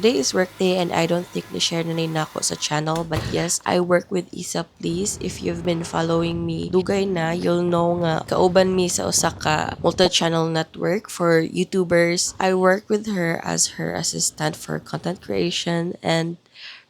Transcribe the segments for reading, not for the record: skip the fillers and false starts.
today is work day and I don't think ni-share na nako sa channel, but yes, I work with Isa Please. If you've been following me, dugay na, you'll know nga kauban mi sa Osaka multi-channel network for YouTubers. I work with her as her assistant for content creation and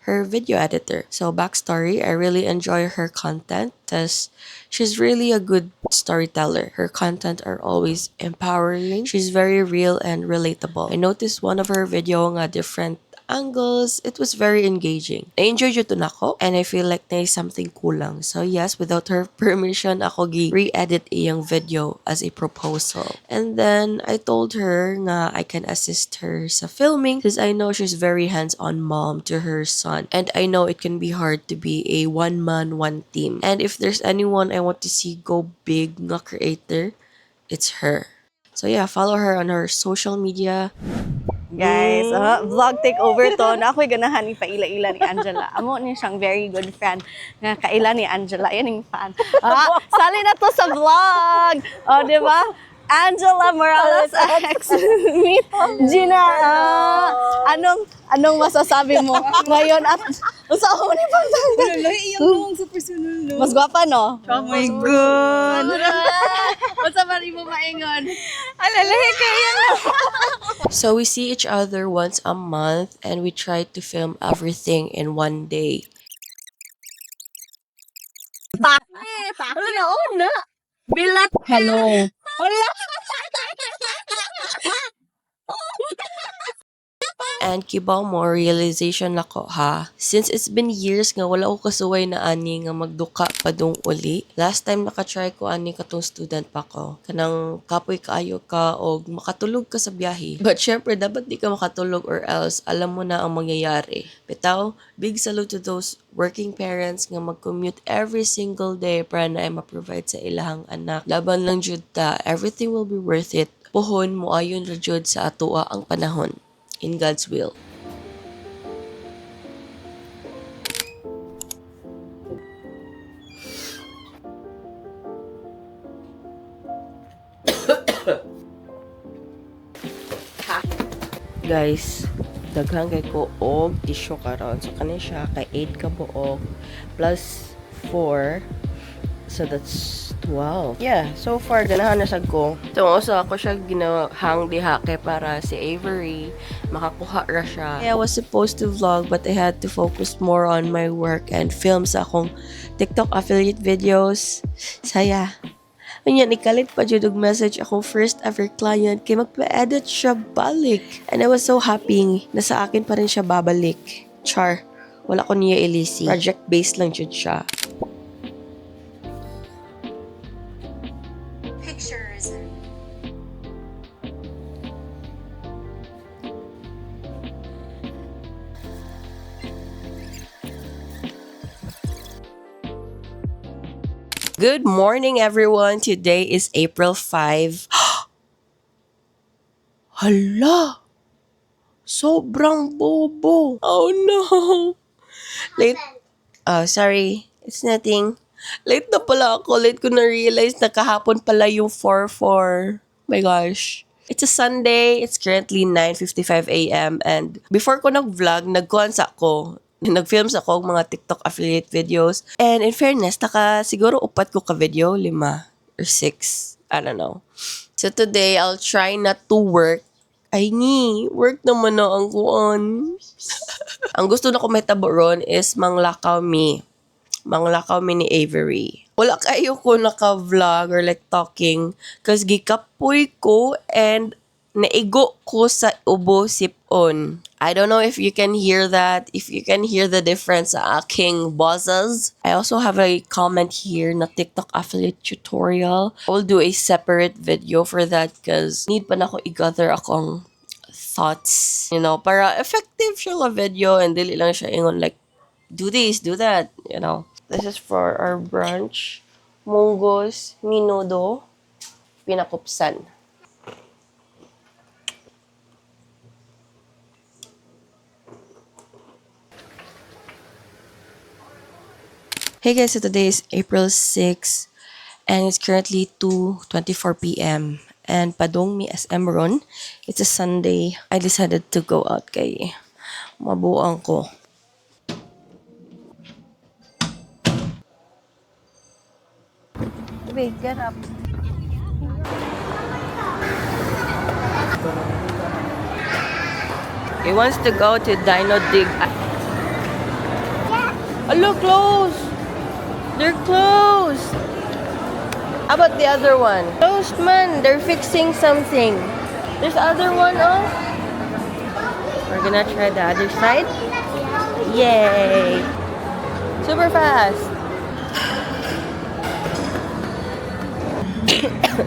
her video editor. So backstory, I really enjoy her content because she's really a good storyteller. Her content are always empowering. She's very real and relatable. I noticed one of her video nga different angles. It was very engaging. I enjoyed yun to nako and I feel like there's something kulang. So yes, without her permission, ako re-edit iyang video as a proposal. And then I told her nga I can assist her sa filming because I know she's very hands-on mom to her son. And I know it can be hard to be a one-man, one-team. And if there's anyone I want to see go big nga creator, it's her. So yeah, follow her on her social media. Guys, vlog takeover to. Na ako'y ganahan ni paila-ila ni Angela. Amo ni siyang very good fan nga kaila ni Angela. Yan yung fan. Sali na to sa vlog. O, di ba? Angela Morales X. Meet Gina. Anong masasabi mo ngayon at usaho ni Pantang? Wala, iyong sa personal, no? Mas gwapa, no? Oh my God! Basta ba rin mo maingon? Alalahe kayo na! So we see each other once a month and we try to film everything in one day. Wala na, una! Bilat! Hello! Wala! And kibaw mo, realization nako ha. Since it's been years nga wala ko kasuway na ani nga magduka pa dong uli. Last time nakatry ko ani katong student pa ko. Kanang kapoy kaayo ka o makatulog ka sa biyahe. But syempre dapat di ka makatulog or else alam mo na ang mangyayari. Bitaw, big salute to those working parents nga mag-commute every single day para na ay ma-provide sa ilahang anak. Laban lang jud ta, everything will be worth it. Puhon mo ayon ra jud sa atoa ang panahon. In God's will. Guys, daghang kay ko og tissue karon. So kanin siya kay 8 ka buok plus 4. So that's 12. Yeah, so far ganahan na sad ko. Tungo sa ako siya ginahang diha kay para si Avery makakuha ra siya. I was supposed to vlog but I had to focus more on my work and film sa akong TikTok affiliate videos. Saya. Anya nikalit pa jud og message akong first ever client kay magpa-edit siya balik. And I was so happy na sa akin pa rin siya babalik. Char, wala ko niya ilisi. Project based lang jud siya. Pictures. Good morning, everyone. Today is April 5. Hala! Sobrang bobo. Oh no! Late. Oh, sorry. It's nothing. Late na pala ako. Late ko na-realize na kahapon pala yung 4-4. My gosh. It's a Sunday. It's currently 9:55 a.m. And before ko nag-vlog, nag-consa ko. Nag-film sa ako mga TikTok affiliate videos. And in fairness, siguro upat ko ka-video, 5 or 6. I don't know. So today, I'll try not to work. Ay work naman na ang kuon. Ang gusto na ko metabo ron is manglakaw mi ni Avery. Wala kayo ko naka-vlog or like talking kasi gikapoy ko and naigo ko sa ubo sipon. I don't know if you can hear that, if you can hear the difference sa aking bosses. I also have a comment here na TikTok affiliate tutorial. I will do a separate video for that because need pa na ko i-gather akong thoughts. You know, para effective siya nga video and dili lang siya ingon like, do this, do that, you know. This is for our brunch. Munggos, minudo, pinakupsan. Hey guys, so today is April 6 and it's currently 2:24 p.m. And padong mi SM ron. It's a Sunday. I decided to go out kay Mabuang ko. Babe, get up. He wants to go to Dino Dig. Oh, look, closed! They're closed! How about the other one? Closed, man. They're fixing something. There's other one, oh. We're gonna try the other side. Yay! Super fast.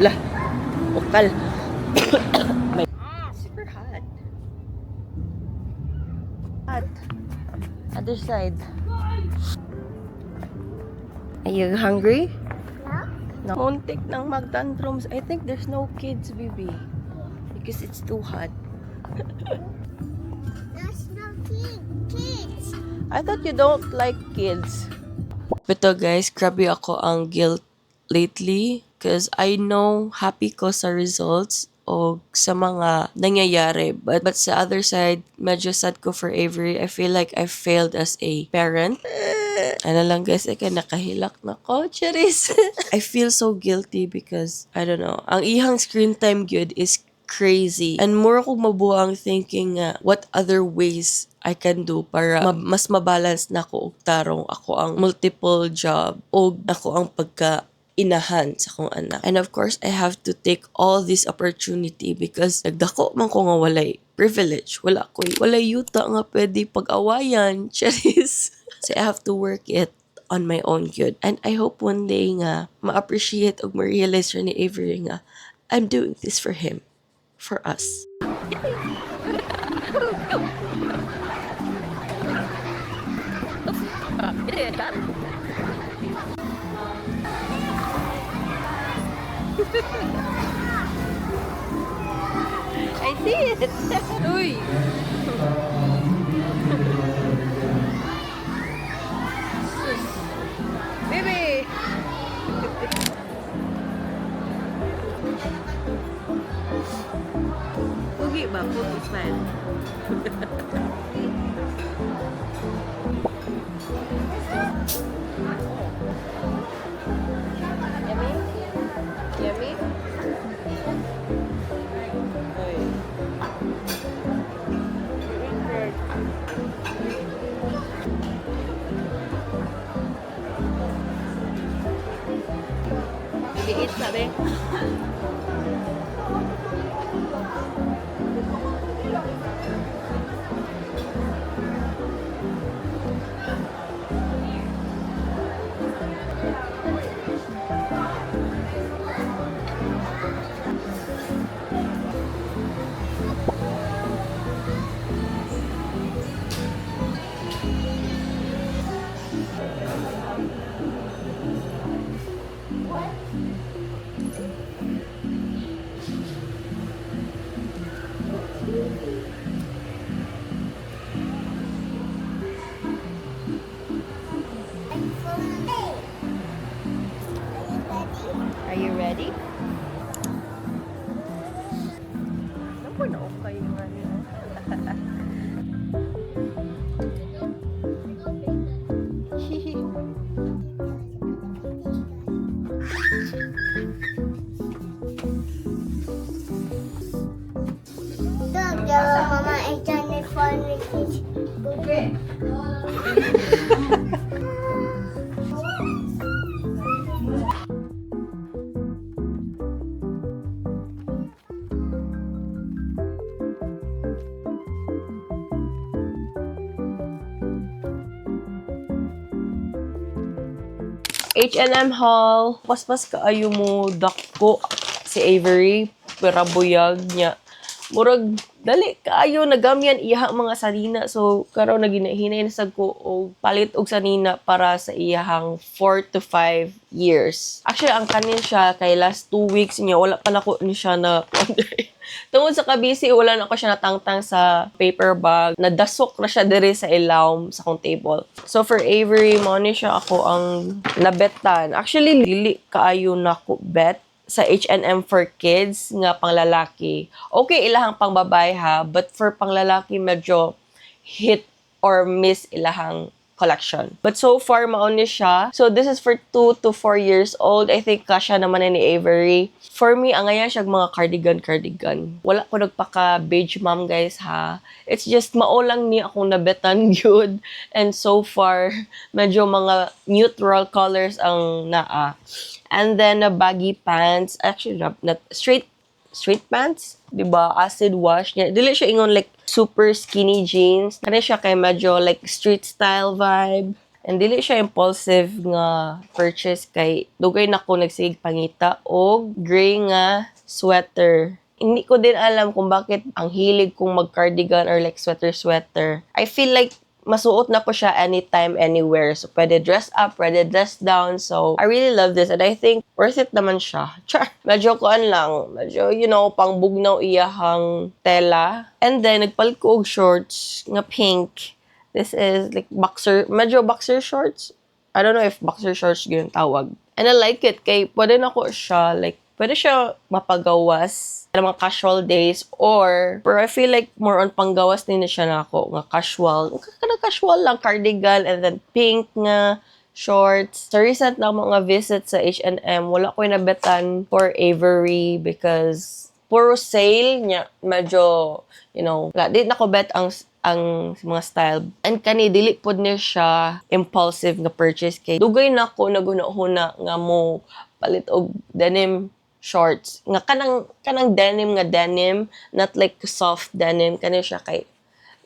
Lah, bukal. Super hot. Hot. Other side. Are you hungry? No. Muntik ng mag-tantrums. I think there's no kids, baby. Because it's too hot. There's no kids. I thought you don't like kids. Pero guys, grabe ako ang guilt lately. Because I know happy ko sa results o sa mga nangyayari. But sa other side, medyo sad ko for Avery. I feel like I failed as a parent. Ano lang guys, nakahilak na ko, charis. I feel so guilty because, I don't know, ang ihang screen time good is crazy. And more akong mabuang thinking what other ways I can do para mas mabalance na ko og tarong ako ang multiple job o ako ang inahan sa akong anak. And of course, I have to take all this opportunity because nagdako man ko nga walay privilege. Walay yuta nga pwede pag-awayan. Charis. So I have to work it on my own good. And I hope one day nga ma-appreciate o ma-realize ni Avery nga I'm doing this for him. For us. I see it. Uy! Baby! Pugi ba? Pugi smile. Yummy? Yummy? Uy. Liit sabi. Are you ready? Naku, na-okay nga niya. Dog, Mama is trying to find the kids. Okay. H&M haul. Paspas kaayo mo dako si Avery. Pero buyag niya. Murag, dali kaayo nagamyan iha mga sanina. So, karon naginahinay na sad ko og palit og sanina para sa iyahang 4 to 5 years. Actually, ang kanin siya kay last 2 weeks niya, wala pa na ko ni siya na tungod sa kabisi, wala na ko siya natangtang sa paper bag. Nadasok na siya diri sa ilawom sa kong table. So, for Avery, mo ni siya ako ang nabetan. Actually, dili kaayo na ko bet sa H&M for kids nga panglalaki. Okay, ilahang pang babae ha, but for panglalaki medyo hit or miss ilahang collection. But so far, mauni siya. So, this is for 2 to 4 years old. I think kasha naman ni Avery. For me, angaya siya mga cardigan. Wala ko nagpaka-beige mom, guys, ha. It's just, maulang ni akong nabetan yun. And so far, medyo mga neutral colors ang naa. And then, baggy pants. Actually, not straight pants, 'di ba? Acid wash niya. Dili siya ingon like super skinny jeans. Kani siya kay medyo like street style vibe. And dili siya impulsive nga purchase kay dugay na ko nagsigig pangita og gray nga sweater. Hindi ko din alam kung bakit ang hilig kong mag-cardigan or like sweater. I feel like masuot na ko siya anytime, anywhere. So, pwede dress up, pwede dress down. So, I really love this. And I think worth it naman siya. Char! Medyo kuan lang. Medyo, pangbugnaw iyahang tela. And then, nagpalit ko og shorts nga pink. This is like medyo boxer shorts. I don't know if boxer shorts yun tawag. And I like it. Kay pwede na ko siya, like, pwede siya mapagawas sa mga casual days pero I feel like more on panggawas din na siya na ako nga casual. Casual lang, cardigan and then pink nga shorts. Sa recent na mga visits sa H&M, wala ko nabetan for Avery because puro sale niya. Medyo, di na ko bet ang mga style. And kani, dili po niya siya impulsive nga purchase kay dugay na ko naguna-huna nga mo palit og denim shorts. Nga kanang denim, not like soft denim. Kani siya kay,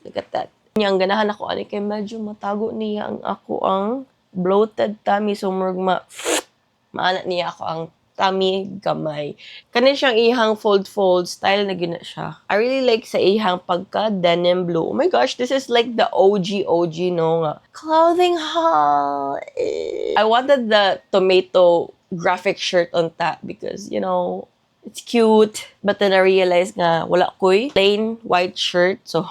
look at that. Ang ganahan ako, kay medyo matago niya ang bloated tummy. So, maana niya ako ang tummy gamay. Kani siyang ihang fold style na gina siya. I really like sa ihang pagka denim blue. Oh my gosh, this is like the OG, no nga. Clothing haul. I wanted the tomato graphic shirt on top because, it's cute. But then I realized nga, wala ko'y plain white shirt. So,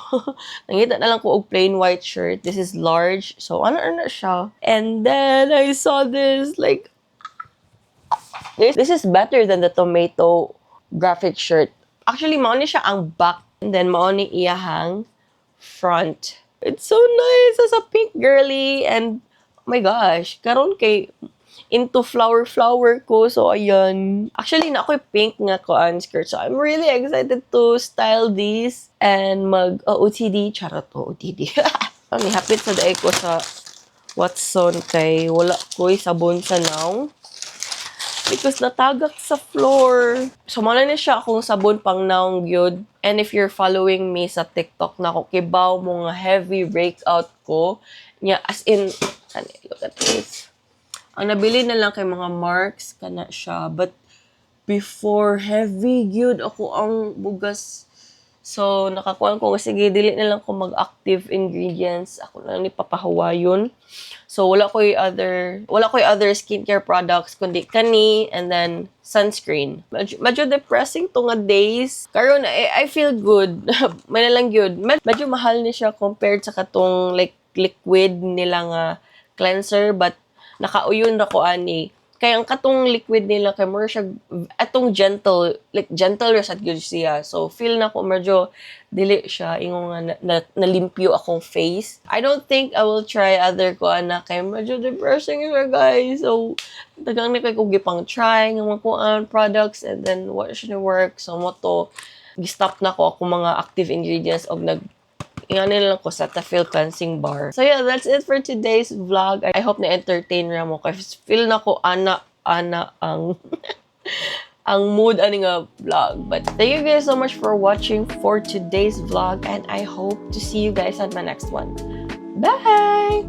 nangita na lang ko og plain white shirt. This is large. So, ano siya. And then, I saw this, like, this is better than the tomato graphic shirt. Actually, mauni siya ang back. And then, mauni iyahang front. It's so nice as a pink girly. And, oh my gosh, karon kay into flower ko. So, ayan. Actually, na ako'y pink nga skirt. So, I'm really excited to style this and mag-OTD. Charot to, OTD. Nihapit sa daig ko sa Watson kay wala ko'y sabon sa now. Because natagak sa floor. So, mana na siya akong sabon pang naong gyud. And if you're following me sa TikTok na ako, kibaw mo nga heavy breakout ko. As in, look at this. Ang nabili na lang kay mga marks, kana siya. But, before, heavy gyud ako ang bugas. So, nakakuha ko, sige, dili na lang ko mag-active ingredients. Ako na lang ipapahawayon. So, wala ko'y other skincare products, kundi kani, and then sunscreen. Medyo depressing to nga days. Karon, I feel good. May na lang good. Medyo mahal ni siya compared sa katong, like, liquid nila nga cleanser. But, nakauyon na ko ani. Kaya ang katong liquid nila kay more siya atong gentle resat gyud siya. So feel na ko medyo dili siya ingon nga nalimpyo akong face. I don't think I will try other ko ana kay medyo depressing siya, guys. So dagang ni kay ko gipang try nga mga products and then what should work. So mo to gi-stop na ko ako mga active ingredients og ingani lang ko sa Tafil cleansing bar. So yeah, that's it for today's vlog. I hope na-entertain ra mo kasi feel na ko ana ang ang mood ani nga vlog. But thank you guys so much for watching for today's vlog and I hope to see you guys on my next one. Bye!